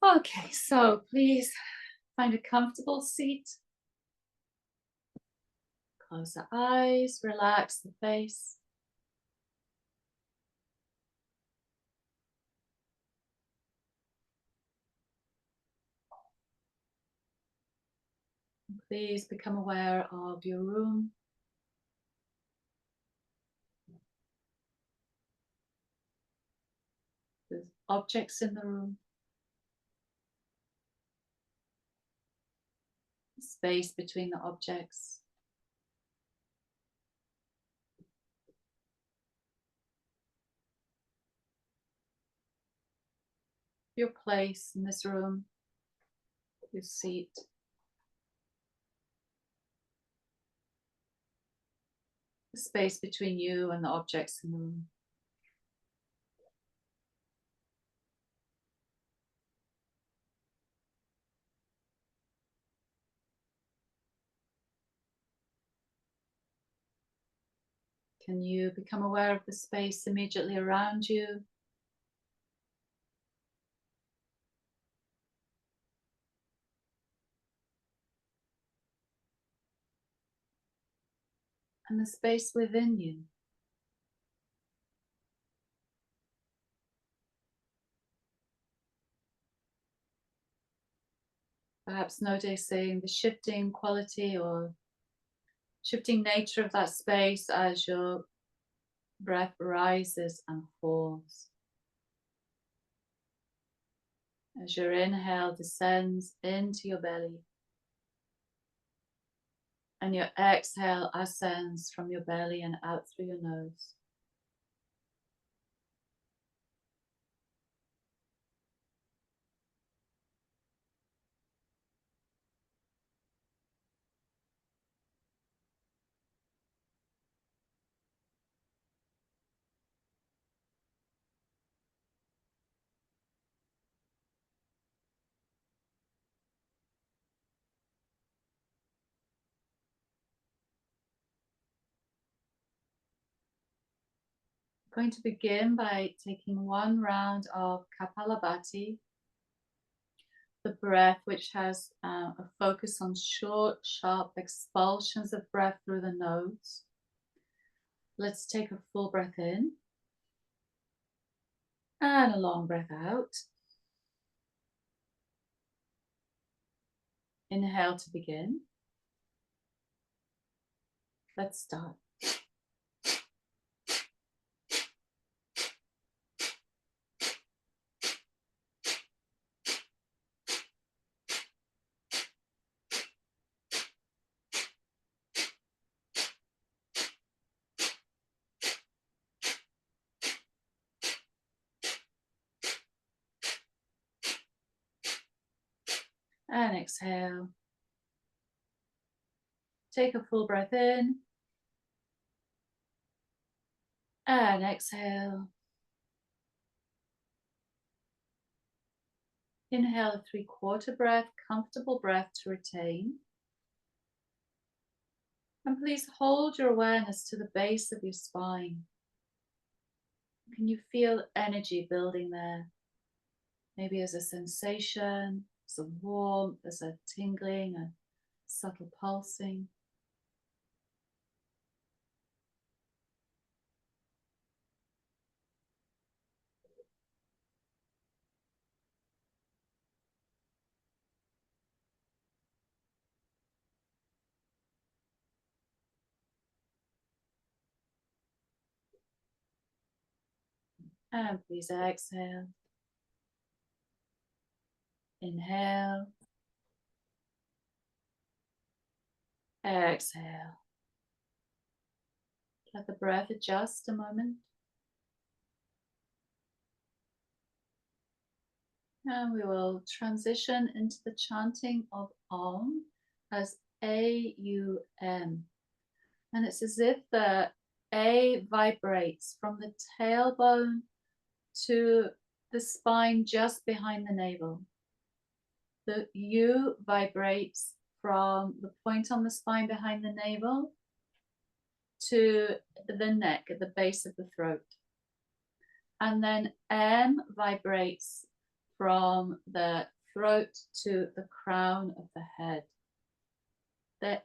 Okay, so please find a comfortable seat. Close the eyes, relax the face. Please become aware of your room. There's objects in the room. Space between the objects. Your place in this room. Your seat. The space between you and the objects in the room. Can you become aware of the space immediately around you? And the space within you. Perhaps noticing the shifting quality or shifting nature of that space as your breath rises and falls. As your inhale descends into your belly and your exhale ascends from your belly and out through your nose. I'm going to begin by taking one round of Kapalabhati, the breath which has a focus on short, sharp expulsions of breath through the nose. Let's take a full breath in and a long breath out. Inhale to begin. Let's start. And exhale. Take a full breath in and exhale. Inhale a 3/4 breath, comfortable breath to retain. And please hold your awareness to the base of your spine. Can you feel energy building there? Maybe as a sensation, as a warmth, as a tingling, a subtle pulsing. And please exhale. Inhale. Exhale. Let the breath adjust a moment. And we will transition into the chanting of Om as A-U-M. And it's as if the A vibrates from the tailbone to the spine just behind the navel. The U vibrates from the point on the spine behind the navel to the neck at the base of the throat. And then M vibrates from the throat to the crown of the head. The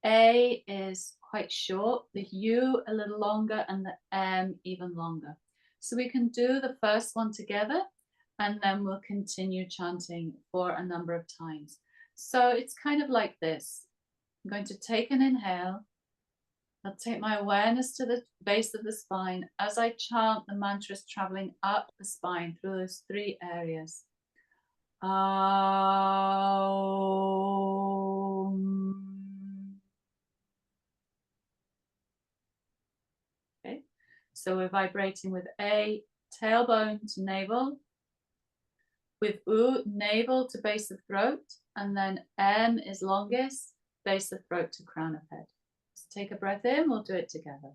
A is quite short, the U a little longer, and the M even longer. So we can do the first one together, and then we'll continue chanting for a number of times. So it's kind of like this. I'm going to take an inhale. I'll take my awareness to the base of the spine. As I chant, the mantra is traveling up the spine through those three areas. Okay, so we're vibrating with A, tailbone to navel, with U, navel to base of throat, and then M is longest, base of throat to crown of head. Let's take a breath in, we'll do it together.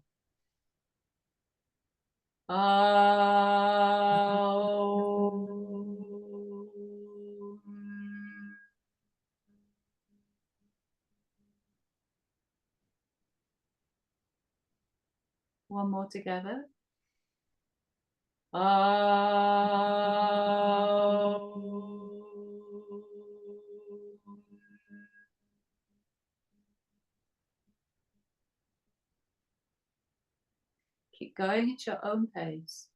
One more together. Keep going at your own pace.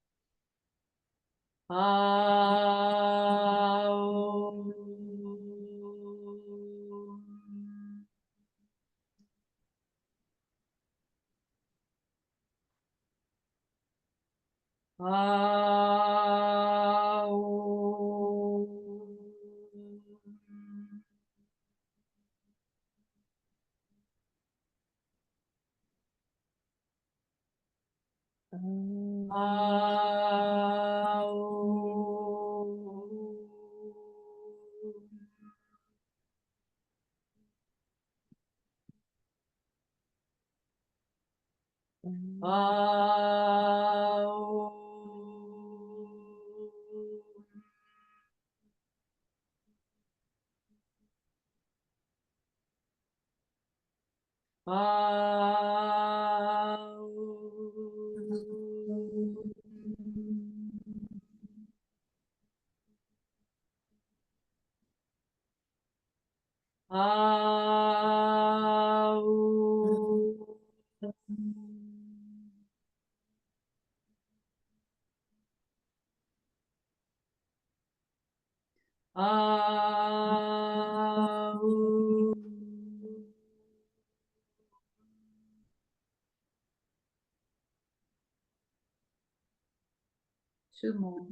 Two more.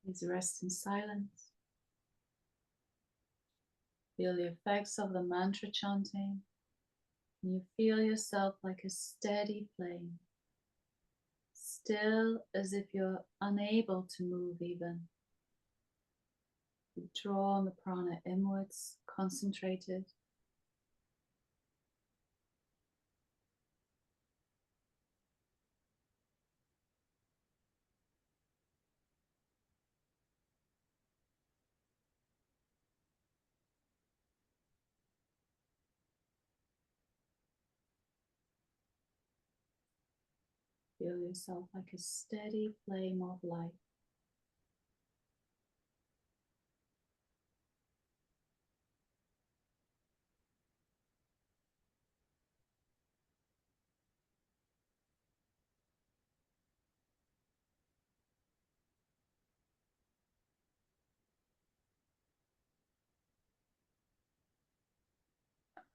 Please rest in silence. Feel the effects of the mantra chanting. And you feel yourself like a steady flame, still as if you're unable to move even. You draw the prana inwards, concentrated. Feel yourself like a steady flame of light.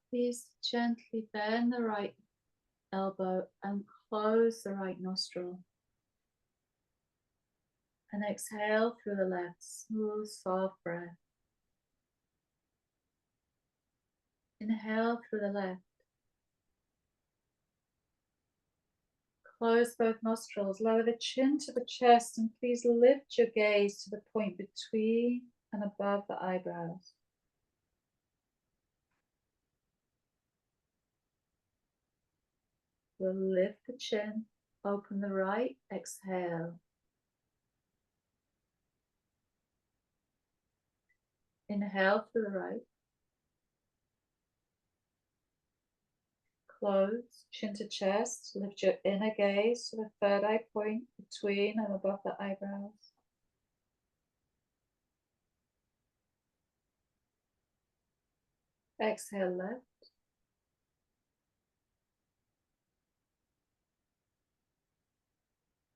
Please gently bend the right elbow and close the right nostril. And exhale through the left, smooth, soft breath. Inhale through the left. Close both nostrils, lower the chin to the chest, and please lift your gaze to the point between and above the eyebrows. We'll lift the chin, open the right, exhale. Inhale through the right. Close, chin to chest, lift your inner gaze to the third eye point between and above the eyebrows. Exhale left.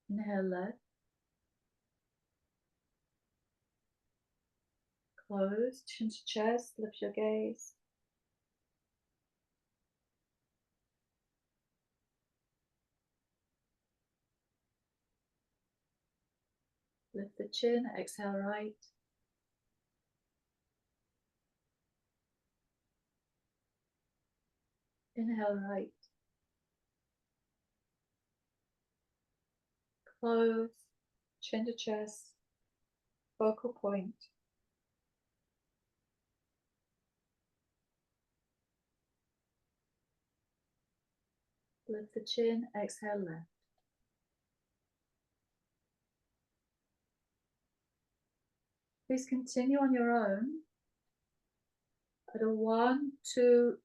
Inhale left. Close, chin to chest, lift your gaze. Lift the chin, exhale right. Inhale right. Close, chin to chest, focal point. Lift the chin, exhale left. Please continue on your own at a 1-2-2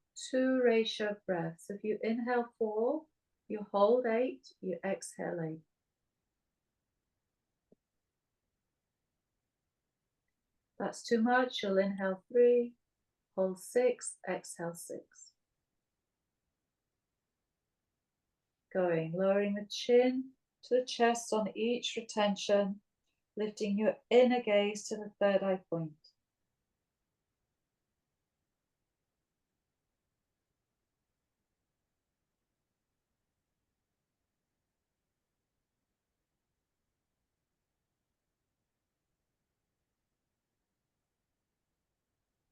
ratio of breaths. If you inhale 4, you hold 8, you exhale 8. That's too much, you'll inhale 3, hold 6, exhale 6. Going, lowering the chin to the chest on each retention, lifting your inner gaze to the third eye point.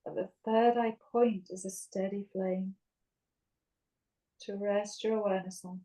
At the third eye point is a steady flame to rest your awareness on.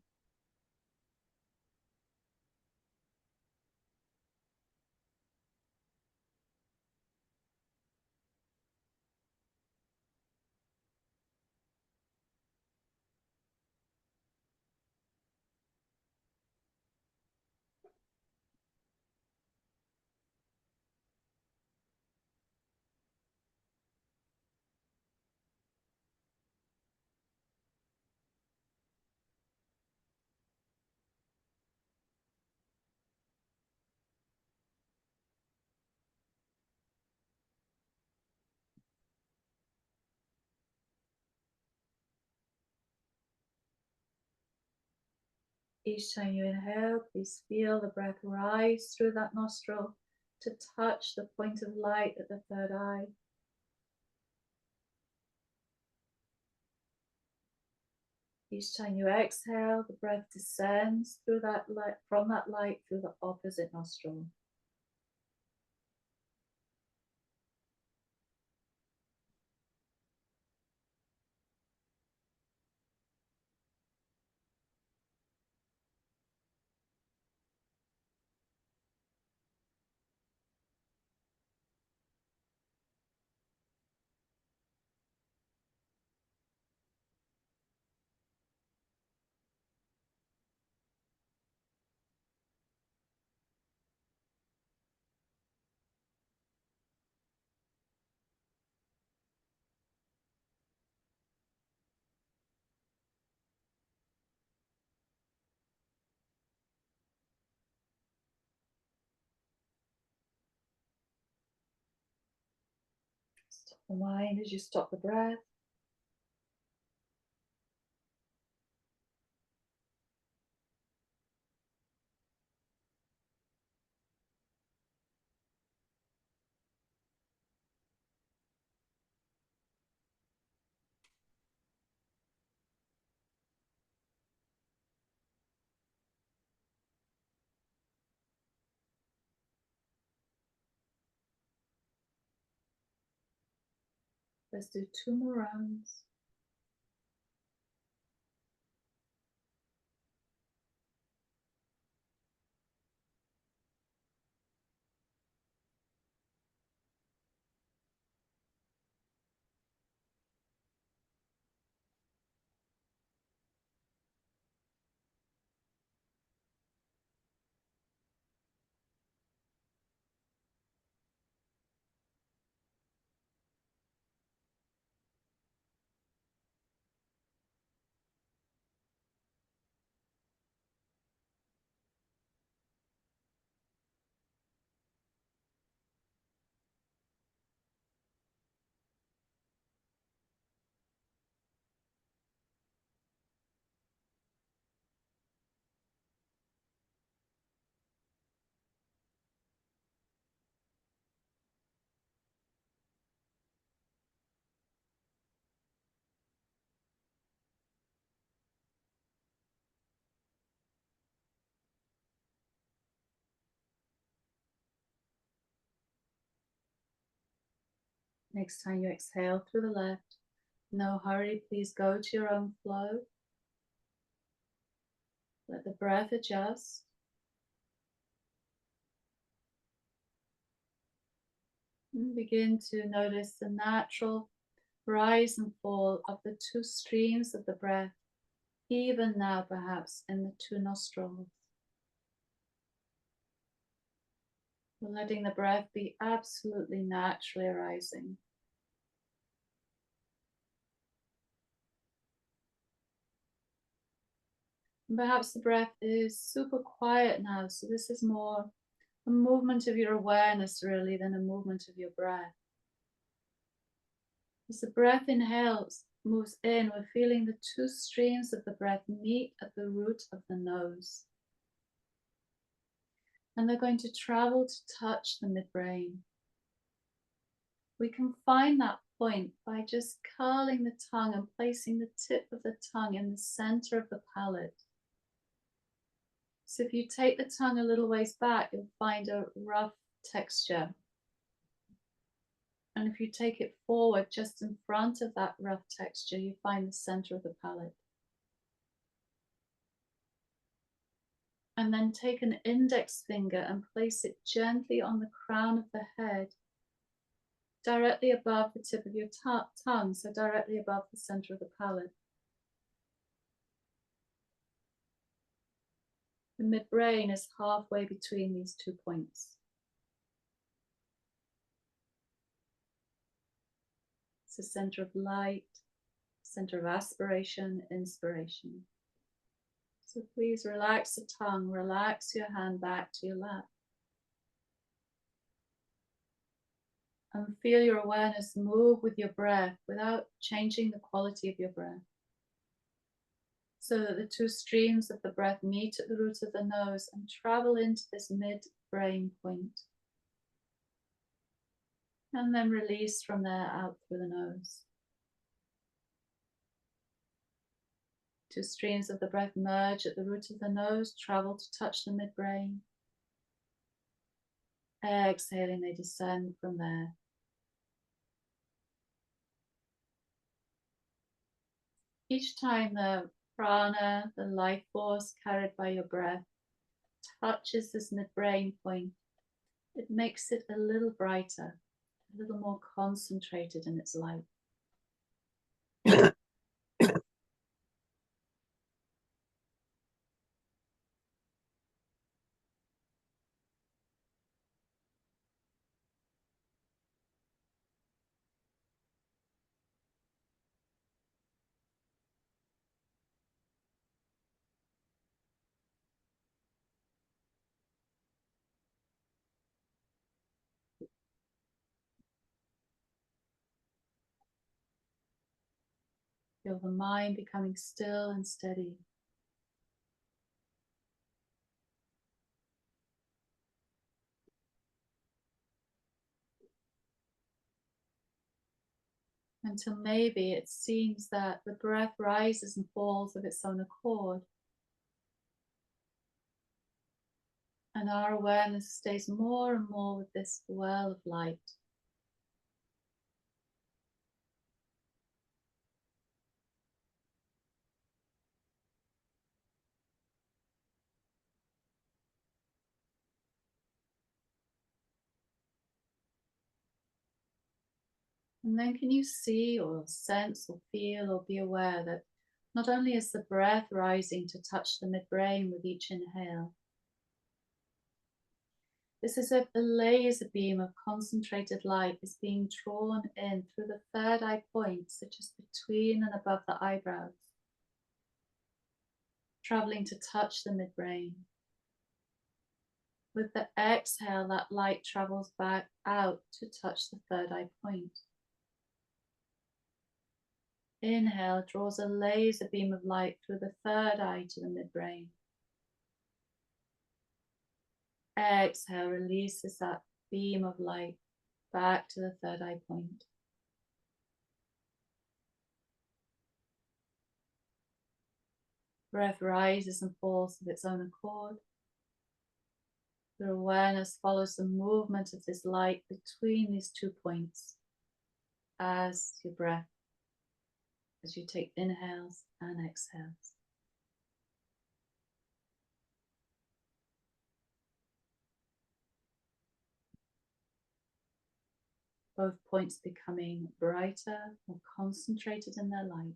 Each time you inhale, please feel the breath rise through that nostril to touch the point of light at the third eye. Each time you exhale, the breath descends through that light, from that light through the opposite nostril. Stop the mind as you stop the breath. Let's do 2 more rounds. Next time you exhale through the left, no hurry, please go to your own flow. Let the breath adjust. And begin to notice the natural rise and fall of the two streams of the breath, even now perhaps in the two nostrils. We're letting the breath be absolutely naturally arising. And perhaps the breath is super quiet now, so this is more a movement of your awareness really than a movement of your breath. As the breath inhales, moves in, we're feeling the two streams of the breath meet at the root of the nose. And they're going to travel to touch the midbrain. We can find that point by just curling the tongue and placing the tip of the tongue in the center of the palate. So if you take the tongue a little ways back, you'll find a rough texture. And if you take it forward just in front of that rough texture, you find the center of the palate. And then take an index finger and place it gently on the crown of the head, directly above the tip of your tongue, so directly above the center of the palate. The midbrain is halfway between these 2 points. It's a center of light, center of aspiration, inspiration. So please relax the tongue, relax your hand back to your lap. And feel your awareness move with your breath without changing the quality of your breath. So that the two streams of the breath meet at the root of the nose and travel into this mid-brain point. And then release from there out through the nose. Two streams of the breath merge at the root of the nose, travel to touch the midbrain. Exhaling, they descend from there. Each time the prana, the life force carried by your breath, touches this midbrain point, it makes it a little brighter, a little more concentrated in its light. Feel the mind becoming still and steady. Until maybe it seems that the breath rises and falls of its own accord. And our awareness stays more and more with this well of light. And then can you see or sense or feel or be aware that not only is the breath rising to touch the midbrain with each inhale, this is if a laser beam of concentrated light is being drawn in through the third eye point, such as between and above the eyebrows, traveling to touch the midbrain. With the exhale, that light travels back out to touch the third eye point. Inhale draws a laser beam of light through the third eye to the midbrain. Exhale releases that beam of light back to the third eye point. Breath rises and falls of its own accord. Your awareness follows the movement of this light between these 2 points. as your breath, as you take inhales and exhales. Both points becoming brighter, more concentrated in their light.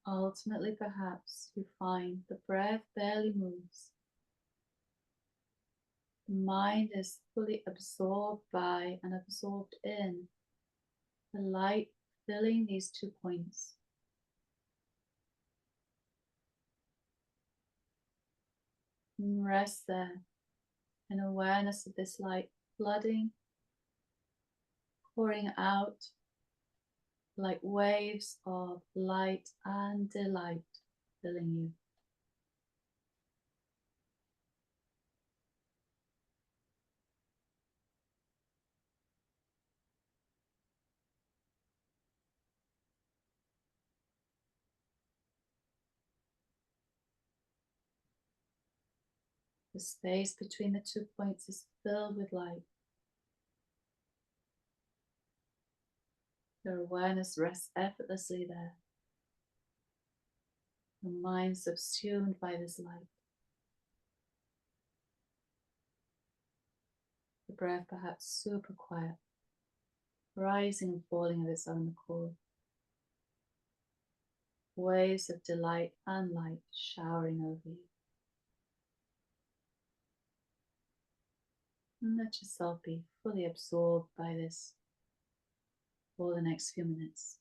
Ultimately, perhaps you find the breath barely moves. The mind is fully absorbed by and absorbed in the light filling these 2 points. And rest there in awareness of this light flooding, pouring out like waves of light and delight filling you. The space between the 2 points is filled with light. Your awareness rests effortlessly there. Your mind subsumed by this light. The breath perhaps super quiet, rising and falling of its own accord. Waves of delight and light showering over you. And let yourself be fully absorbed by this for the next few minutes.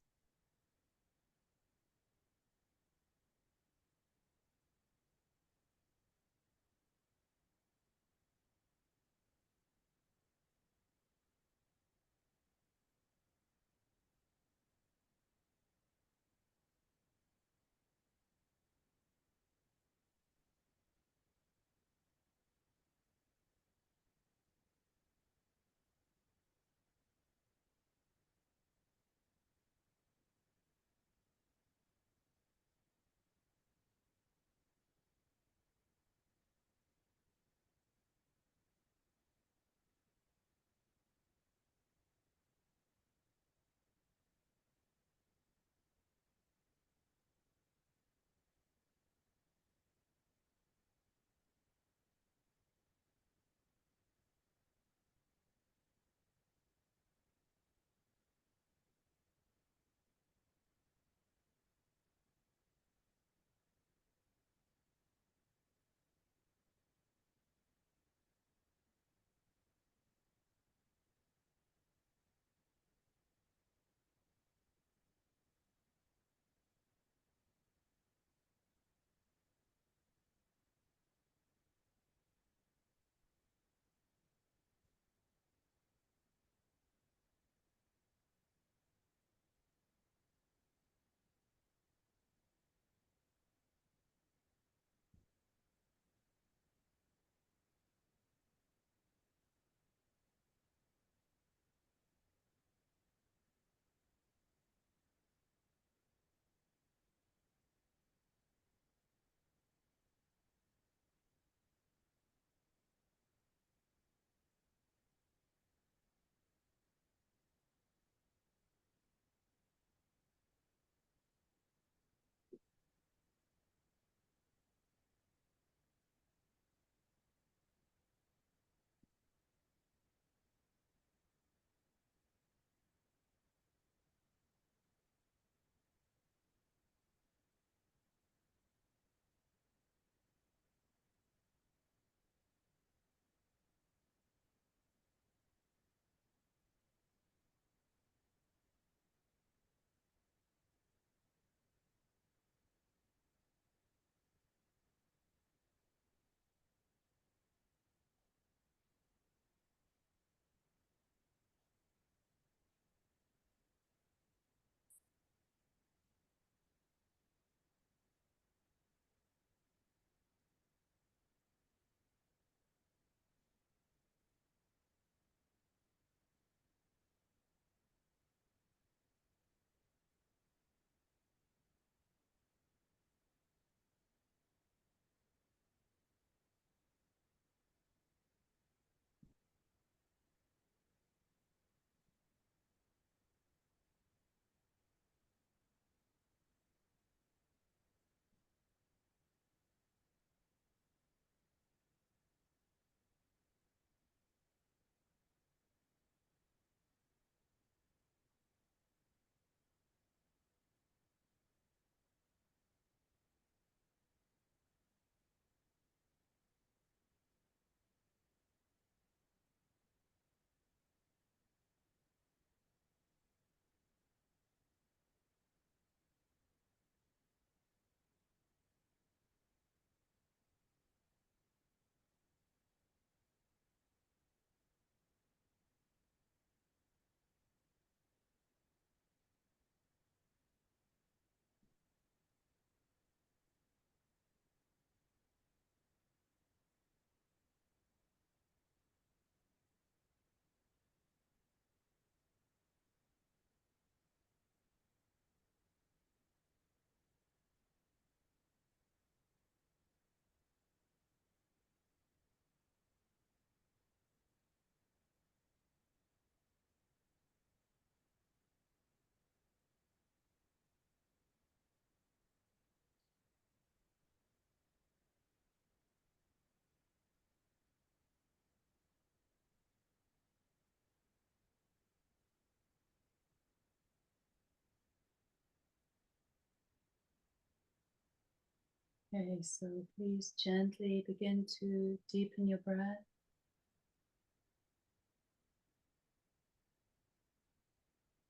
Okay, so please gently begin to deepen your breath.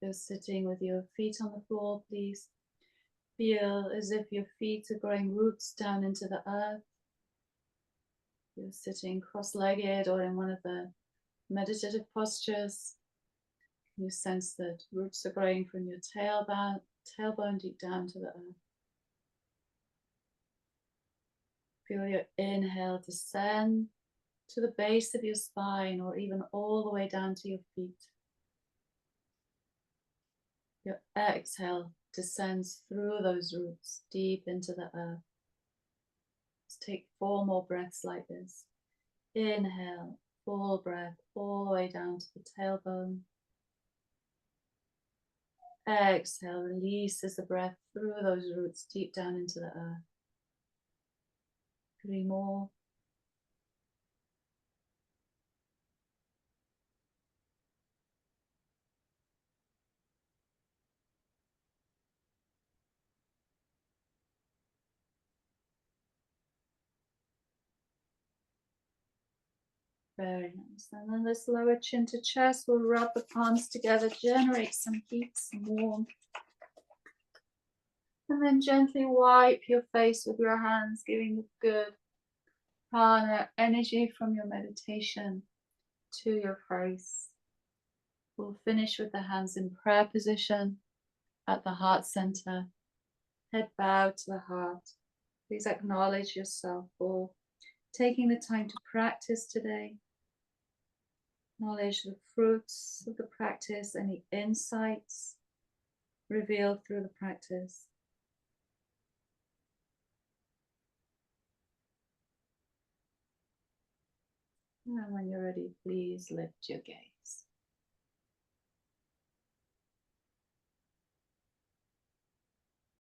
You're sitting with your feet on the floor, please feel as if your feet are growing roots down into the earth. You're sitting cross-legged or in one of the meditative postures. You sense that roots are growing from your tailbone deep down to the earth. Feel your inhale descend to the base of your spine or even all the way down to your feet. Your exhale descends through those roots deep into the earth. Just take 4 more breaths like this. Inhale, full breath all the way down to the tailbone. Exhale, releases the breath through those roots deep down into the earth. 3 more. Very nice. And then this lower chin to chest, we'll rub the palms together, generate some heat, some warmth. And then gently wipe your face with your hands, giving the good prana energy from your meditation to your face. We'll finish with the hands in prayer position at the heart center. Head bowed to the heart. Please acknowledge yourself for taking the time to practice today. Acknowledge the fruits of the practice, any insights revealed through the practice. And when you're ready, please lift your gaze.